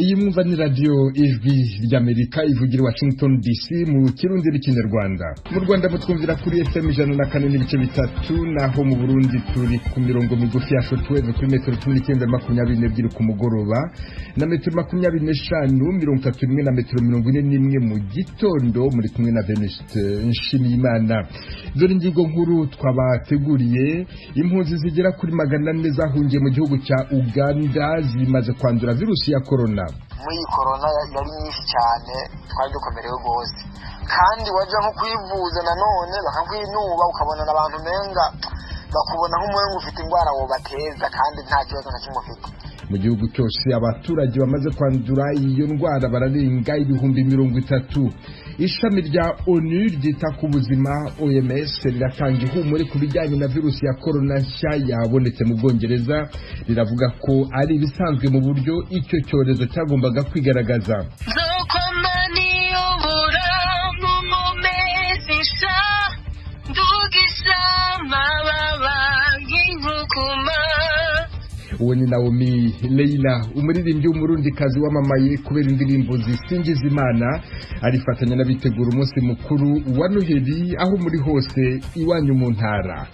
Iyi mwumva ni radio ijwi ry'Amerika ivugira Washington DC mu kirundi n'ikinyarwanda. Mu Rwanda mutwumvira kuri FM 104.3 naho mu Burundi turi ku mirongo migufi ya shortwave kuri metero 1922 ku mugoroba na metero 25 31 na metero 41 mu gitondo muri kumwe na Venuste Nshimiyimana. Dore ingingo nkuru twabateguriye: impunzi zigera kuri 400 zahungiye mu gihugu cya Uganda zimaze kwandura virusi ya corona. Muri corona yari nyinshi cyane, twari dukomerewe gose, kandi waje nko kwivuza nanone bakakwinuba ukabona n'abantu menga bakubona nk'umuyengo ufite indwara wo bateza kandi nta kibazo na kimwe ufite. Mu gihugu cyose abaturage bamaze kwandura iyo ndwara bararenga 30,000. Ishami rya ONU ryita ku buzima OMS riratanga ihumure ku bijyanye na virusi ya corona nshya yabonetse mu Bwongereza, riravuga ko ari ibisanzwe mu buryo icyo cyorezo cyagombaga kwigaragaza. Uwo ni Naomi Leila, umuririmbyi w'umurundikazi wamamaye kubera indirimbo zisingiza Imana, arifatanya n'abitegura umunsi mukuru wa Noheli aho muri hose iwanyu mu ntara.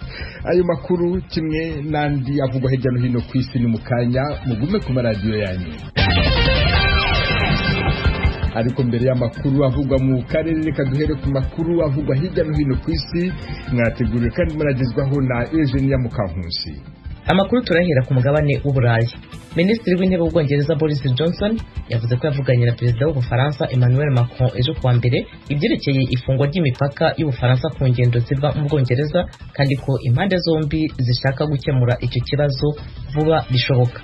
Ayo makuru kimwe n'andi avugwa hirya no hino ku isi ni mu kanya, mugume ku maradiyo yanyu. Ariko mbere y'amakuru avugwa mu karere, reka duhere ku makuru avugwa hirya no hino ku isi, mwateguriwe kandi muragezwaho na Eugenia Mukankusi. Amakuru turahera ku mugabane w'Uburayi. Minisitiri w'intebe w'Ubwongereza Boris Johnson yavuze ko yavuganye na perezida w'Ubufaransa Emmanuel Macron ejo kuwa mbere ibyerekeye ifungwa ry'imipaka y'Ubufaransa ku ngendo ziva mu Bwongereza, kandi ko impande zombi zishaka gukemura icyo kibazo vuba bishoboka.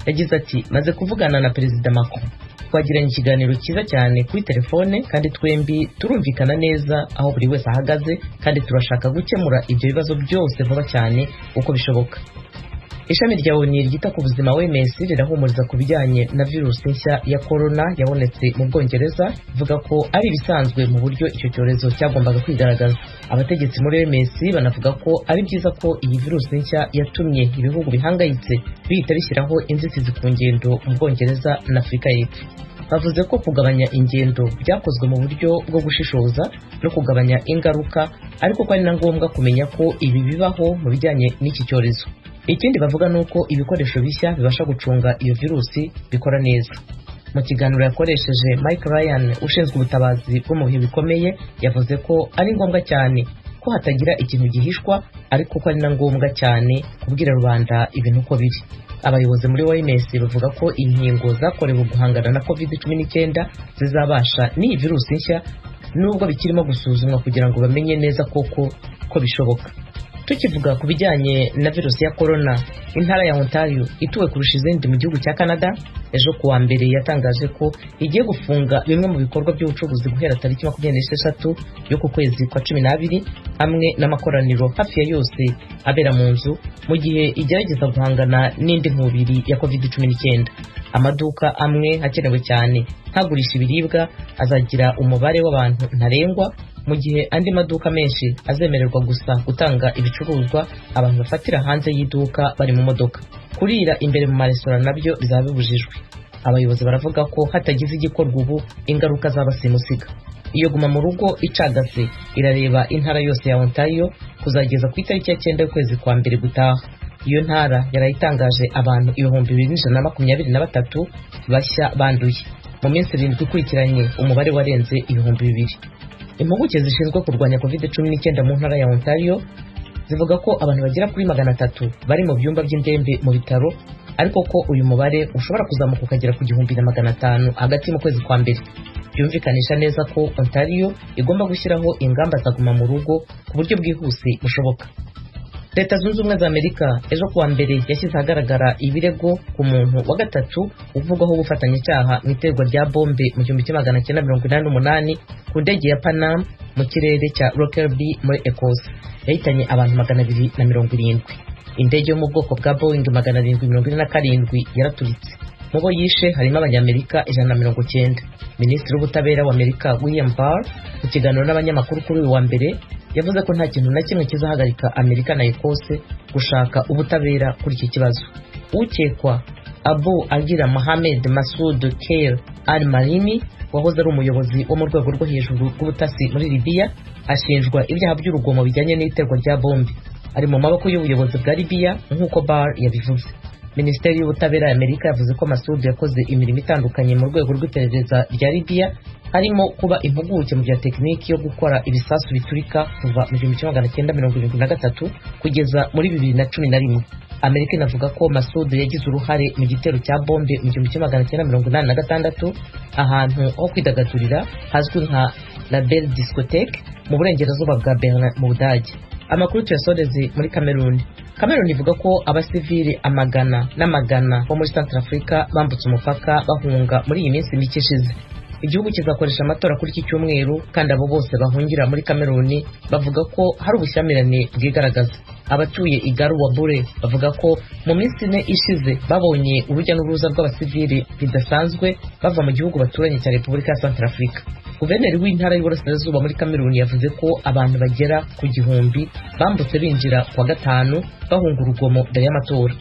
Yagize ati, maze kuvugana na perezida Macron, twagiranye ikiganiro cyiza cyane kuri telefone, kandi twembi turumvikana neza aho buri wese ahagaze, kandi turashaka gukemura ibyo bibazo byose vuba cyane uko bishoboka. Ishami rya ONU ryita ku buzima OMS rirahumuriza ku bijyanye na virusi nshya ya corona yabonetse mu Bwongereza, ivuga ko ari ibisanzwe mu buryo icyo cyorezo cyagombaga kwigaragaza. Abategetsi muri OMS banavuga ko ari byiza ko iyi virusi nshya yatumye ibihugu bihangayitse bihita bishyiraho inzitizi ku ngendo mu Bwongereza na Afurika y'Epfo. Bavuze ko kugabanya ingendo byakozwe mu buryo bwo gushishoza no kugabanya ingaruka, ariko ko ari na ngombwa kumenya ko ibi bibaho mu bijyanye n'iki cyorezo. Ikindi bavuga nuko ibikoresho bishya bibasha gucunga iyo virusi bikora neza. Mu kiganiro yakoresheje, Mike Ryan ushinzwe ubutabazi bwo mu bihe bikomeye yavuze ko ari ngombwa cyane ko hatagira ikintu gihishwa, ariko ko ari na ngombwa cyane kubwira rubanda ibintu uko biri. Abayobozi muri OMS bavuga ko inkingo zakorewe guhangana na COVID-19 zizabasha n'iyi virusi nshya, nubwo bikirimo gusuzumwa kugira ngo bamenye neza koko ko bishoboka. Tukivuga ku bijyanye na virusi ya corona, intara ya Ontario ituwe kurusha izindi mu gihugu cya Canada ejo kuwa mbere yatangaje ko igiye gufunga bimwe mu bikorwa by'ubucuruzi guhera tariki 26 yo ku kwezi kwa 12, hamwe n'amakoraniro hafi ya yose abera mu nzu, mu gihe igerageza guhangana n'indi nkubiri ya COVID-19. Amaduka amwe hakenewe cyane ntagurisha ibiribwa azagira umubare w'abantu ntarengwa, mu gihe andi maduka menshi azemererwa gusa gutanga ibicuruzwa abantu bafatira hanze y'iduka bari mu modoka. Kurira imbere mu maresitora nabyo bizaba bibujijwe. Abayobozi baravuga ko hatagize igikorwa ubu ingaruka z'abasimusiga. Iyo guma mu rugo icagase irareba intara yose ya Ontario kuzageza ku itariki ya 9 y'ukwezi kwa mbere gutaha. Iyo ntara yarayitangaje abantu 2,123 bashya banduye. Mu minsi 7 ikurikiranye umubare warenze 2,000. Impuguke zishinzwe kurwanya COVID-19 mu ntara ya Ontario zivuga ko abantu bagera kuri 300 bari mu byumba by'indembe mu bitaro, ariko ko uyu mubare ushobora kuzamuka ukagera ku 1,500 hagati mu kwezi kwa mbere. Byumvikanisha neza ko Ontario igomba gushyiraho ingamba zaguma mu rugo ku buryo bwihuse bushoboka. Leta Zunze Ubumwe za Amerika ejo kuwa mbere yashyize ahagaragara ibirego ku muntu wa gatatu uvugwaho gufatanyacyaha mu iterwa rya bombe mu 1988 ku ndege ya Pan Am mu kirere cya Lockerbie muri Ecosse. Yahitanye abantu 270. Indege yo mu bwoko bwa Boeing 747 yaraturitse. Mu bo yishe harimo abanyamerika 190. Minisitiri w'ubutabera wa Amerika William Barr mu kiganiro n'abanyamakuru kuri uyu wa mbere yavuze ko nta kintu na kimwe kizahagarika Amerika na Ecosse gushaka ubutabera kuri iki kibazo. Ukekwa Abu Agira Mohamed Masoud Keir al-Malimi wahoze ari umuyobozi wo mu rwego rwo hejuru rw'ubutasi muri Libya ashinjwa ibyaha by'urugomo bijyanye n'iterwa rya bombe. Ari mu maboko y'ubuyobozi bwa Libya nk'uko Barr yabivuze. Minisiteri y'ubutabera ya Amerika yavuze ko Masoud yakoze imirimo itandukanye mu rwego rw'iperereza rya Libya, harimo kuba impuguke mu bya tekiniki yo gukora ibisasu biturika kuva mu 1973 kugeza muri 2011. Amerika inavuga ko Masoud yagize uruhare mu gitero cya bombe mu 1986 ahantu ho kwidagadurira hazwi nka La Belle Discothèque mu burengerazuba bwa Berlin mu Budage. Amakuru tuyasoreze muri Cameroon ivuga ko abasivili amagana n'amagana bo muri Centrafrica bambutse umupaka bahunga muri iyi minsi mike ishize. Igihugu kizakoresha amatora kuri iki cyumweru kandi abo bose bahungira muri Cameroon bavuga ko hari ubushyamirane bwigaragaza. Abatuye Igaru Bure bavuga ko mu minsi ine ishize babonye urujya n'uruza rw'abasivili bidasanzwe bava mu gihugu baturanye cya Repubulika ya Centrafrica. Guverineri w'intara y'Uburasirazuba muri Cameroon yavuze ko abantu bagera ku 1000 bambutse binjira kuwa gatanu bahunga urugomo mbere y'amatora.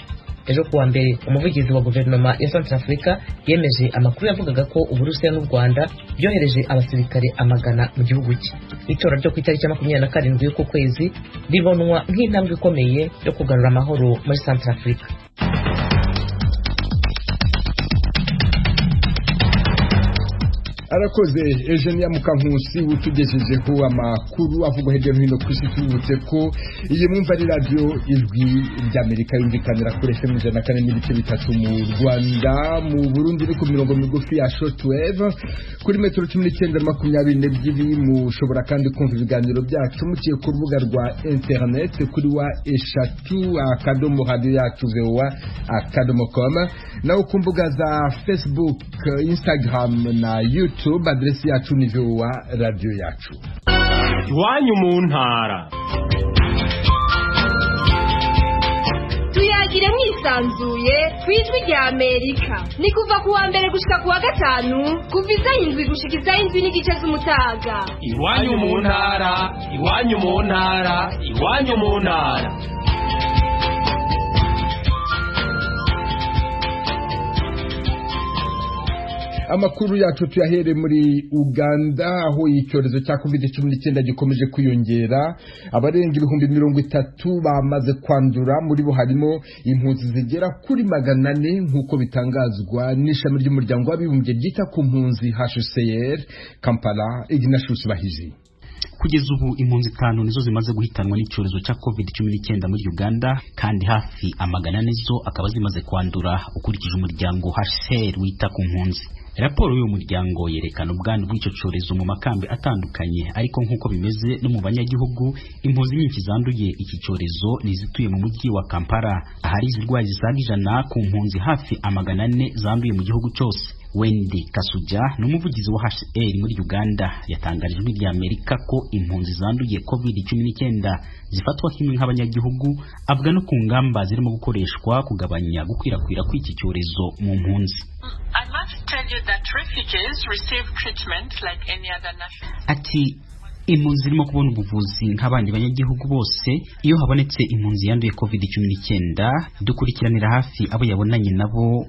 Ejo kuwa mbere umuvugizi wa guverinoma ya Centrafrica yemeje amakuru yavugaga ko Uburusiya n'u Rwanda byohereje abasirikare amagana mu gihugu cye. Itora ryo ku itariki 27 y'uko kwezi ribonwa nk'intambwe ikomeye yo kugarura amahoro muri Centrafrica. Arakoze Eugenia Mukankusi utugejejeho amakuru avugwa hirya no hino ku isi. Tubutse ko iyi mwumva ari radio Ijwi ry'Amerika yumvikanira kuri FM 104.3 mu Rwanda, mu Burundi ni ku mirongo migufi ya shortwave kuri metero 1922. Mushobora kandi kumva ibiganiro byacu muciye ku rubuga rwa internet kuri wa eshatu akadomo radio yacu voa.com, naho ku mbuga za Facebook, Instagram na YouTube adresi yacu ni VOA radio yacu. Iwanyu mu ntara. Tuyagire mwisanzuye kwijwi rya Amerika. Ni kuva kuwa mbere gushika kuwa gatanu kuva 7 gushika 7:30 z'umutaga. Iwanyu mu ntara, iwanyu mu ntara, iwanyu mu ntara. Amakuru yacu tuyahere muri Uganda aho icyorezo cya COVID-19 gikomeje kwiyongera. Abarenga 30,000 bamaze kwandura, muri bo harimo impunzi zigera kuri 400 nk'uko bitangazwa n'ishami ry'umuryango w'abibumbye ryita ku mpunzi HCR Kampala. Ignatius Bahizi. Kugeza ubu impunzi 5 nizo zimaze guhitanwa n'icyorezo cya COVID-19 muri Uganda, kandi hafi amagana nizo akaba zimaze kwandura ukurikije umuryango HCR wita ku mpunzi. Raporo y'uwo muryango yerekana ubwandu bw'icyo cyorezo mu makambi atandukanye, ariko nk'uko bimeze no mu banyagihugu, impunzi nyinshi zanduye iki cyorezo nizituye mu mujyi wa Kampala, ahari izirwayi zisaga 100 ku mpunzi hafi amagana 4 zanduye mu gihugu cyose. Wendy Kasuja n'umuvugizi wa HCR muri Uganda yatangarije ijwi rya Amerika ko impunzi zanduye COVID-19 zifatwa kimwe nk'abanyagihugu, avuga no ku ngamba zirimo gukoreshwa kugabanya gukwirakwira kw'iki cyorezo mu mpunzi. I must tell you that refugees receive treatment like any other national. Ati impunzi zirimo kubona ubuvuzi nk'abandi banyagihugu bose. Iyo habonetse impunzi yanduye COVID-19 dukurikiranira hafi abo yabonanye nabo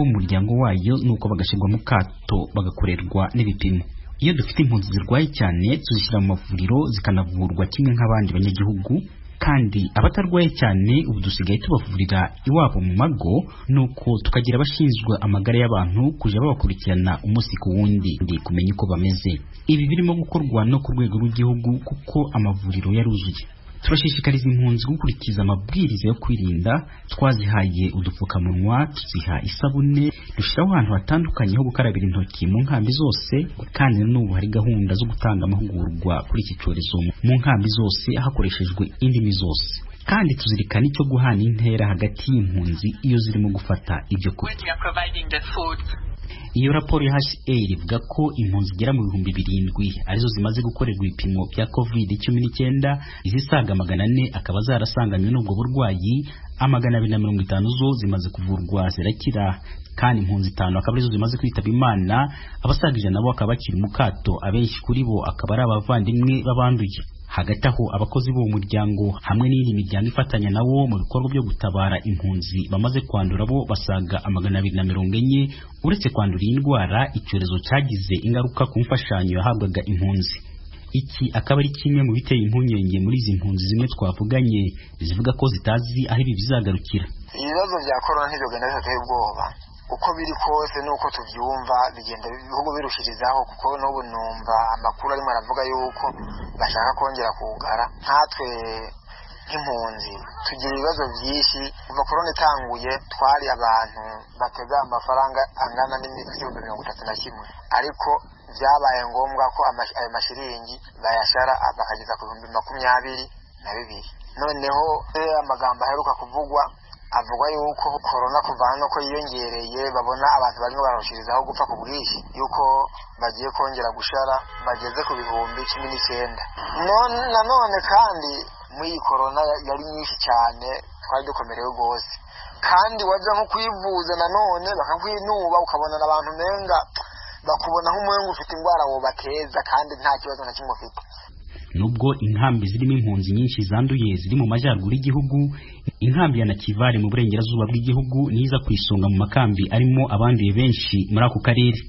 mu muryango wayo, nuko bagashirwa mu kato bagakorerwa n'ibipimo. Iyo dufite impunzi zirwaye cyane tuzishyira mu mavuriro zikanavurwa kimwe nk'abandi banyagihugu, kandi abatarwaye cyane ubu dusigaye tubavurira iwabo mu mago, nuko tukagira abashinzwe amagara y'abantu kuja babakurikirana umunsi ku wundi ndi kumenya uko bameze. Ibi birimo gukorwa no ku rwego rw'igihugu kuko amavuriro yaruzuye. Turashishikariza impunzi gukurikiza amabwiriza yo kwirinda. Twazihaye udupfukamunwa, tuziha isabune, dushiraho ahantu hatandukanye ho gukarabira intoki mu nkambi zose, kandi n'ubu hari gahunda zo gutanga amahugurwa kuri iki cyorezo mu nkambi zose hakoreshejwe indimi zose. Kandi tuzirikana icyo guhana intera hagati y'impunzi iyo zirimo gufata ibyo kurya. Iyo raporo ya HCR ivuga ko impunzi zigera mu 7,000 arizo zimaze gukorerwa ibipimo bya COVID-19, izisaga 400 akaba zarasanganywe n'ubwo burwayi, 250 zo zimaze kuvurwa zirakira, kandi impunzi 5 akaba arizo zimaze kwitaba Imana. Abasaga 100 nabo akaba bakiri mu kato, abenshi kuri bo akaba ari abavandimwe babanduye. Hagati aho abakozi b'uwo muryango hamwe n'indi miryango ifatanya nawo mu bikorwa byo gutabara impunzi bamaze kwandura bo basaga 240 uretse kwandura iyi ndwara. Icyorezo cyagize ingaruka ku mfashanyo yahabwaga impunzi. Iki akaba ari kimwe mu biteye impungenge muri izi mpunzi zimwe twavuganye zivuga ko zitazi aho ibi bizagarukira. Ibibazo bya corona ntibigenda bitateye ubwoba, uko biri kose nuko tuvyumva bigenda ibihugu birushirizaho, kuko n'ubu numva amakuru arimo aravuga yuko bashaka kongera kugara. Nkatwe nk'impunzi tugira ibibazo byinshi. Kuva corona itanguye twari abantu batega amafaranga angana n'ibihumbi 31, ariko byabaye ngombwa ko ayo mashiringi bayashara bakageza ku 22. Noneho amagambo aheruka kuvugwa avuga yuko corona kuva hano ko yiyongereye, babona abantu barimo barushirizaho gupfa ku bwinshi, yuko bagiye kongera gushara bageze ku 19,000. None kandi muri iyi corona yari nyinshi cyane, twari dukomerewe rwose, kandi waje nko kwivuza nanone bakakwinuba, ukabona abantu menga bakubona nk'umuyengo ufite indwara wobateza kandi nta kibazo na kimwe ufite. Nubwo inkambi zirimo impunzi nyinshi zanduye ziri mu majyaruguru y'igihugu, inkambi ya Nakivale mu burengerazuba bw'igihugu niza kwisonga mu makambi arimo abanduye benshi muri ako karere.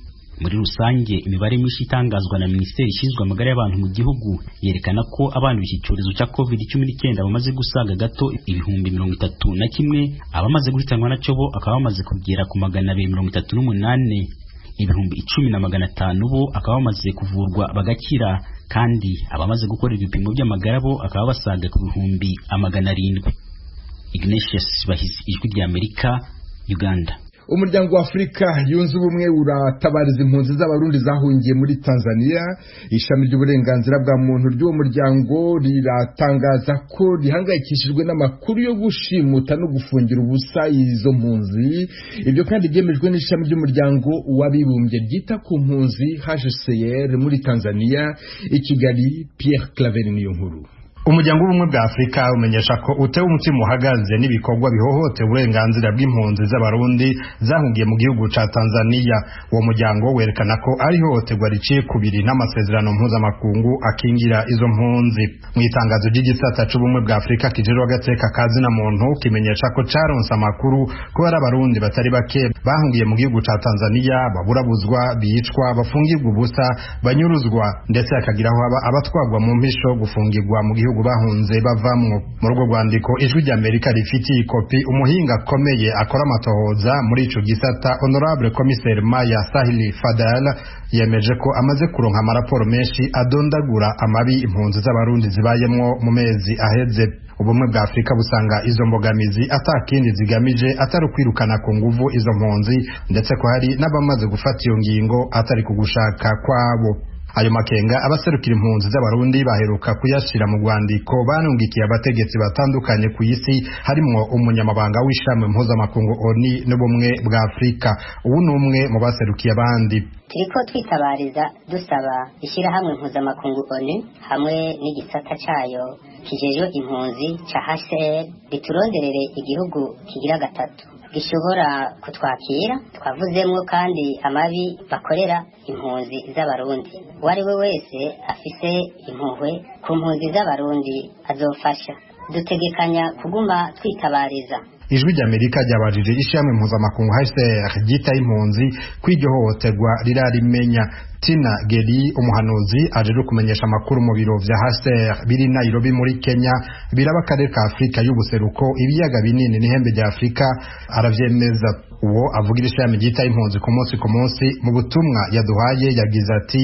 Muri rusange imibare myinshi itangazwa na Minisiteri ishinzwe amagara y'abantu mu gihugu yerekana ko abanduye iki cyorezo cya COVID-19 bamaze gusaga gato 31,000, abamaze guhitanwa nacyo bo akaba bamaze kugera ku 238, 10,500 bo akaba bamaze kuvurwa bagakira, kandi abamaze gukora ibipimo by'amagara bo akaba basaga ku 700. Ignatius Bahizi, Ijwi ry'Amerika, Uganda. Umuryango wa Afrika yunze ubumwe uratabariza impunzi z'abarundi zahungiye muri Tanzania. Ishami ry'uburenganzira bwa muntu ry'uwo muryango riratangaza ko rihangayikishijwe n'amakuru yo gushimuta no gufungira ubusa izo mpunzi. Ibyo kandi byemejwe n'ishami ry'umuryango w'abibumbye ryita ku mpunzi HCR muri Tanzania. I Kigali, Pierre Claver niyo nkuru. Umuryango w'ubumwe bwa Afrika umenyesha ko utewe umutima uhagaze n'ibikorwa bihohotera uburenganzira bw'impunzi z'abarundi zahungiye mu gihugu ca Tanzania. Uwo muryango werekana ko ari hohoterwa riciye kubiri n'amasezerano mpuzamakungu akingira izo mpunzi. Mu itangazo ry'igisata c'ubumwe bwa Afrika kijejwe agateka kazina muntu kimenyesha ko caronse amakuru ko hari abarundi batari bake bahungiye mu gihugu ca Tanzania baburabuzwa, bicwa, bafungirwa ubusa, banyuruzwa, ndetse hakagiraho abatwagwa mu mpisho gufungirwa mu gihugu bahunze bavamwo. Muri urwo rwandiko Ijwi ry'Amerika rifitiye ikopi umuhinga akomeye akora amatohoza muri ico gisata, Honorable Commissaire Maya Sahili Fadal, yemeje ko amaze kuronka amaraporo menshi adondagura amabi impunzi z'abarundi zibayemwo mu mezi aheze. Ubumwe bwa Afrika busanga izo mbogamizi atakindi zigamije atari kwirukana ku nguvu izo mpunzi, ndetse ko hari n'abamaze gufata iyo ngingo atari kugushaka kwabo. Ayo makenga abaserukira impunzi z'abarundi baheruka kuyashira mu rwandiko banungikiye abategetsi batandukanye ku isi, harimwo umunyamabanga w'ishami mpuzamakungu ONU n'ubumwe bwa Afrika. Ubu n'umwe mu baserukiye abandi. Turiko twitabariza dusaba ishyirahamwe mpuzamakungu ONU hamwe n'igisata cayo kijejwe impunzi ca HCR rituronderere igihugu kigira gatatu gishobora kutwakira. Twavuzemwo kandi amabi bakorera impunzi z'abarundi. Uwari we wese afise impuhwe ku mpunzi z'abarundi azofasha. Dutegekanya kuguma twitabariza. Ijwi ry'Amerika ryabajije ishami mpuzamakungu HCR ryita impunzi kw'iryo hohoterwa rirarimenya. Tina Geri, umuhanuzi ajeje kumenyesha amakuru mu biro vya HCR biri Nairobi muri Kenya, biraba akarere ka Afrika y'ubuseruko, ibiyaga binini n'ihembe rya Afrika, aravyemeza. Uwo avugira ishami ryita impunzi ku munsi mu butumwa yaduhaye yagize ati: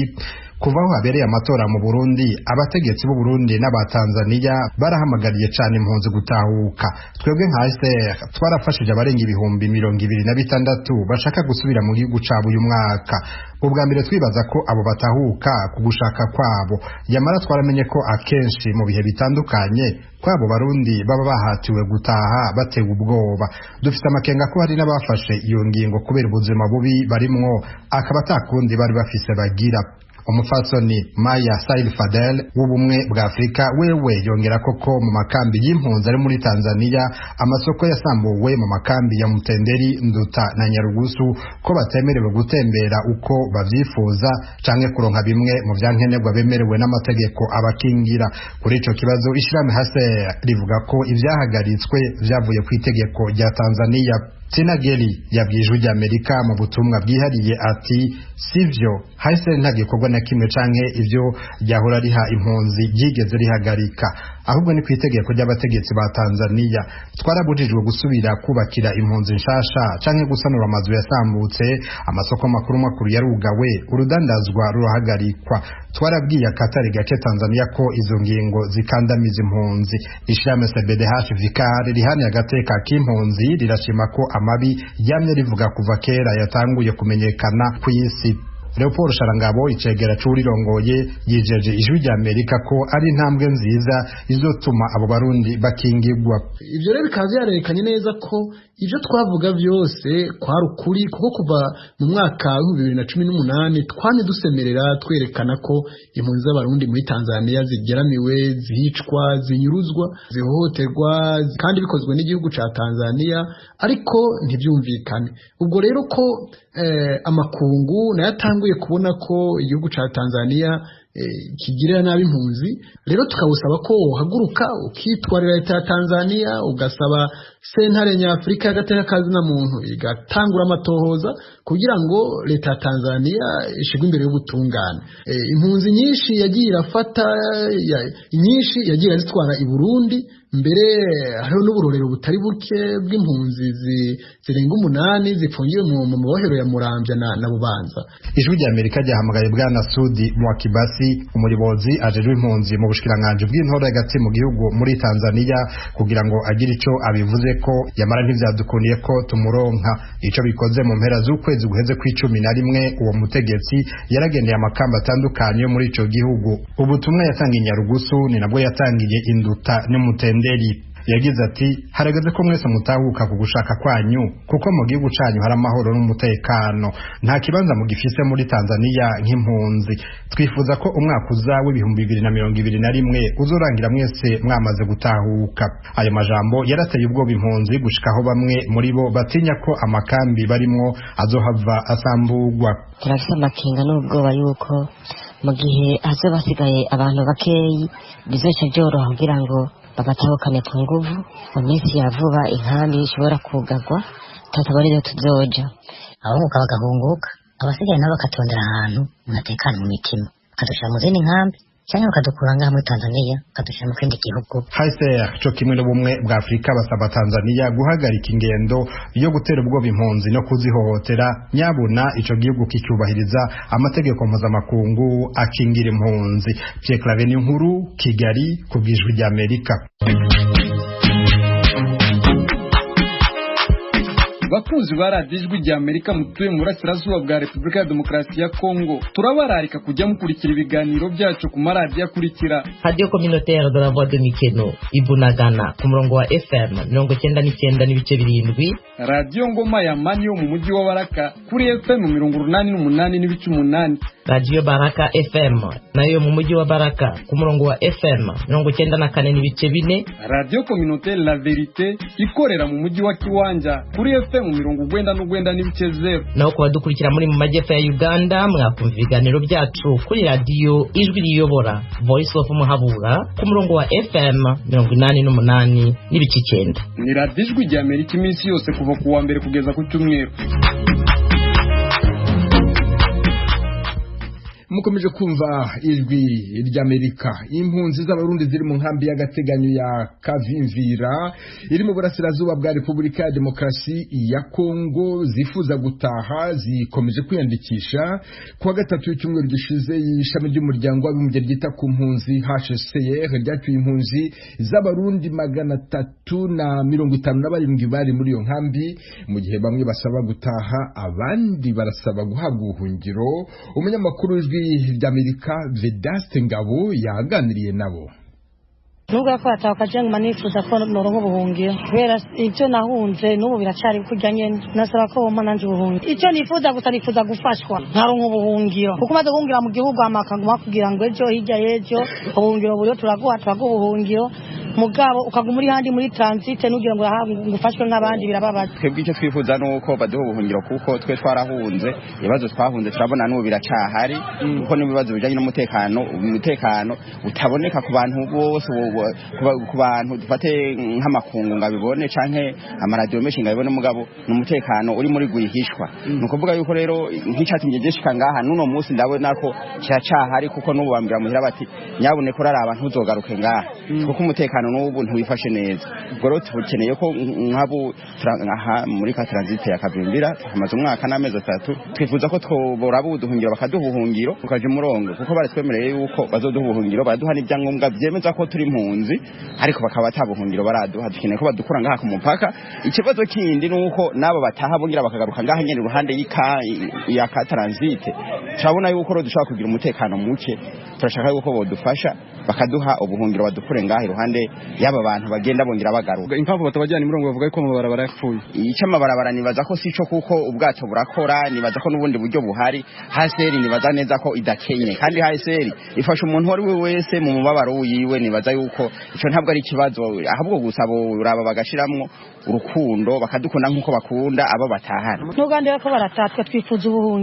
kuva aho habereye amatora mu Burundi, abategetsi b'u Burundi n'aba Tanzania barahamagariye cyane impunzi gutahuka. Twebwe nka HCR twarafashije abarenga 26,000 bashaka gusubira mu gihugu cabo uyu mwaka. Ubwa mbere twibaza ko abo batahuka ku gushaka kwabo, yamara twaramenye ko akenshi mu bihe bitandukanye kwabo barundi baba bahatiwe gutaha batewe ubwoba. Dufite amakenga ko hari n'abafashe iyo ngingo kubera ubuzima bubi barimwo, akaba atakundi bari bafise bagira. umupfasoni Maya Said Fadel w'ubumwe bwa Afrika wewe yongera koko mu makambi y'impunzi ari muri Tanzania amasoko yasambuwe mu makambi ya Mutenderi, Nduta na Nyarugusu ko batemerewe gutembera uko bavyifuza canke kuronka bimwe mu vyankenerwa bemerewe n'amategeko abakingira. Kuri ico kibazo ishirahamwe HCR rivuga ko ivyahagaritswe vyavuye ku itegeko rya Tanzania. Sinageli yabwiye Ijwi ry'Amerika mu butumwa bwihariye ati sivyo HCR nta gikorwa na kimwe canke ivyo ryahora riha impunzi ryigeze rihagarika, ahubwo ni ku itegeko ry'abategetsi ba Tanzania. Twarabujijwe gusubira kubakira impunzi nshasha canke gusanura amazu yasambutse, amasoko makuru yarugawe, urudandazwa rurahagarikwa. Twarabwiye akatari gace Tanzania ko izo ngingo zikandamiza impunzi. Ishirahamwe CBDH Vicar rihani agateka k'impunzi rirashima ko amabi yamye rivuga kuva kera yatanguye kumenyekana ku isi. Leopold Sharangabo icegera c'urirongoye yijeje Ijwi ry'Amerika ko ari intambwe nziza izotuma abo barundi bakingirwa. Ivyo rero bikaba vyarerekanye neza ko ivyo twavuga vyose kwari ukuri, kuko kuva mu mwaka wa 2018 twanye dusemerera twerekana ko impunzi z'abarundi muri Tanzania zigeramiwe, zicwa, zinyuruzwa, zihohoterwa, kandi bikozwe n'igihugu ca Tanzania, ariko ntivyumvikane. Ubwo rero ko amakungu nayatanguye kubona ko igihugu ca Tanzania kigirira nabi impunzi, rero tukabusaba ko uhaguruka ukitwarira leta ya Tanzania, ugasaba sentare nyafrika y'agateka kazina muntu igatangura amatohoza kugira ngo leta ya Tanzania ishigwe imbere y'ubutungane. Impunzi nyinshi yagiye irafata, nyinshi yagiye zitwara i Burundi, mbere hariho n'uburorero butari buke bw'impunzi zirenga 8 zifungiwe mu mabohero ya Muramvya na Bubanza. Ijwi ry'Amerika ryahamagaye bwana Sudi Mwakibasi, umuyobozi ajejwe impunzi mu bushikiranganje bw'intore hagati mu gihugu muri Tanzania, kugira ngo agire ico abivuze ko yamara ntivyadukuniye ko tumuronka. Ico bikoze mu mpera z'ukwezi guheze ku11 uwo mutegetsi yaragendeye amakamba atandukanye muri ico gihugu. Ubutumwa yatangiye Nyarugusu ni nabwo yatangiye Induta n'Umutenderi. Yagize ati harageze ko mwese mutahuka ku gushaka kwanyu, kuko mu gihugu canyu hari amahoro n'umutekano, nta kibanza mu gifise muri Tanzania nk'impunzi. Twifuza ko umwaka uza w'2021 uzorangira mwese mwamaze gutahuka. Ayo majambo yarateye ubwoba impunzi gushikaho bamwe muri bo batinya ko amakambi barimwo azohava asambugwa. Turafise amakenga n'ubwoba yuko mu gihe hazoba hasigaye abantu bakeyi bizoca byoroha kugira ngo babatahukane ku nguvu. Mu minsi ya vuba inkambi ishobora kugagwa, tutabona iyo tuzoja, abahunguka bagahunguka, abasigaye nabo bakatondera ahantu munatekana mu mitima, bakadushira mu zindi nkambi cyangwa bakadukura ngaha muri Tanzania bakadushira mu kindi gihugu. HCR co kimwe n'ubumwe bwa Afrika basaba Tanzania guhagarika ingendo yo gutera ubwoba impunzi no kuzihohotera, nyabuna ico gihugu kicyubahiriza amategeko mpuzamakungu akingira impunzi. Pierre Claver Nkuru, Kigali, ku bw'Ijwi ry'Amerika. Bakunzi ba radiyo Ijwi ry'Amerika mutuye mu burasirazuba bwa Repubulika ya Demokarasi ya Kongo, turabararika kujya mukurikira ibiganiro byacu ku maradiyo akurikira: Radio Communautaire de la Voix de Mikeno Ibunagana ku murongo wa FM 99.7, Radio Ngoma ya Mani yo mu mujyi wa Baraka kuri FM 88.8, Radio Baraka FM nayo mu mujyi wa Baraka ku murongo wa FM 94.4, Radio Communautaire La Verite ikorera mu mujyi wa Kiwanja kuri FM 99.0. naho kubadukurikira muri mu majyepfo ya Uganda mwakumva ibiganiro byacu kuri radio Ijwi riyobora Voice of Muhabura ku murongo wa FM 88.9. Ni radiyo Ijwi ry'Amerika iminsi yose kuva ku wa mbere kugeza ku cyumweru. mukomeje kumva Ijwi ry'Amerika. Impunzi z'abarundi ziri mu nkambi y'agateganyo ya Kavimvira iri mu burasirazuba bwa Repubulika ya Demokarasi ya Kongo zifuza gutaha zikomeje kwiyandikisha. Kuwa gatatu w'icyumweru gishize ishami ry'umuryango w'abibumbye ryita ku mpunzi HCR ryacyuye impunzi z'abarundi 357 bari muri iyo nkambi, mu gihe bamwe basaba gutaha abandi barasaba guhabwa ubuhungiro. Umunyamakuru w'Ijwi ry'Amerika Vedaste Ngabo yaganiriye nabo. nubwo ko atakaje ngo manifuza ko noronko ubuhungiro kubera ivyo nahunze n'ubu biracari kurya nyene nasaba ko bompa nanje ubuhungiro icyo nifuza gusa nifuza gufashwa nkaronko ubuhungiro kuko maze guhungira mu gihugu amakanguma kugira ngo ejo hirya y'ejo ubuhungiro buriyo turaguha ubuhungiro mugabo ukaguma uri handi muri transit nugira ngo ngufashwe nk'abandi birababaza twebwe icyo twifuza nuko baduha ubuhungiro kuko twe twarahunze ibibazo twahunze turabona n'ubu biracahari kuko n'ibibazo bijanye n'umutekano utaboneka ku bantu bose ku bantu dufate nk'amakungu ngabibone canke amaradiyo menshi ngabibone mugabo n'umutekano uri muri gwihishwa nukuvuga yuko rero nk'icatumye gishika ngaha nuno munsi ndabona ko kiracahari kuko n'ubu bambira muhira bati nyaboneka uraraba ntuzogaruke ngaha kuko umutekano n'ubu ntiwifashe neza ubwo rero tukeneye ko nk'abo muri ka transit ya Kavimbira hamaze umwaka n'amezi 3 twifuza ko twoboraba ubuhungiro bakaduha ubuhungiro tukaje umurongo kuko baratwemereye yuko bazoduha ubuhungiro baraduha n'ibyangombwa byemeza ko turi impunzi ariko bakaba batabuhungiro baraduha dukeneye ko badukura ngaha ku mupaka ikibazo kindi nuko nabo bataha bongira bakagaruka ngaha nyene ruhande ya ka transit turabona yuko ro dushaka kugira umutekano muke turashaka yuko bodufasha bakaduha ubuhungiro badukure ngaha iruhande yaba bantu bagenda bongira bagaruka impamvu batabajyana imirongo bavuga ko amabarabara yapfuye icyo amabarabara nibaza ko sico kuko ubwato burakora nibaza ko n'ubundi buryo buhari haseri nibaza neza ko idakenye kandi haseri ifasha umuntu wari we wese mu mubabaro wiwe nibaza yuko ico ntabwo ari ikibazo ahubwo gusa boraba bagashiramwo urukundo bakadukunda nkuko bakunda abo batahana n'ugandira ko baratatwa twifuza ubuhungi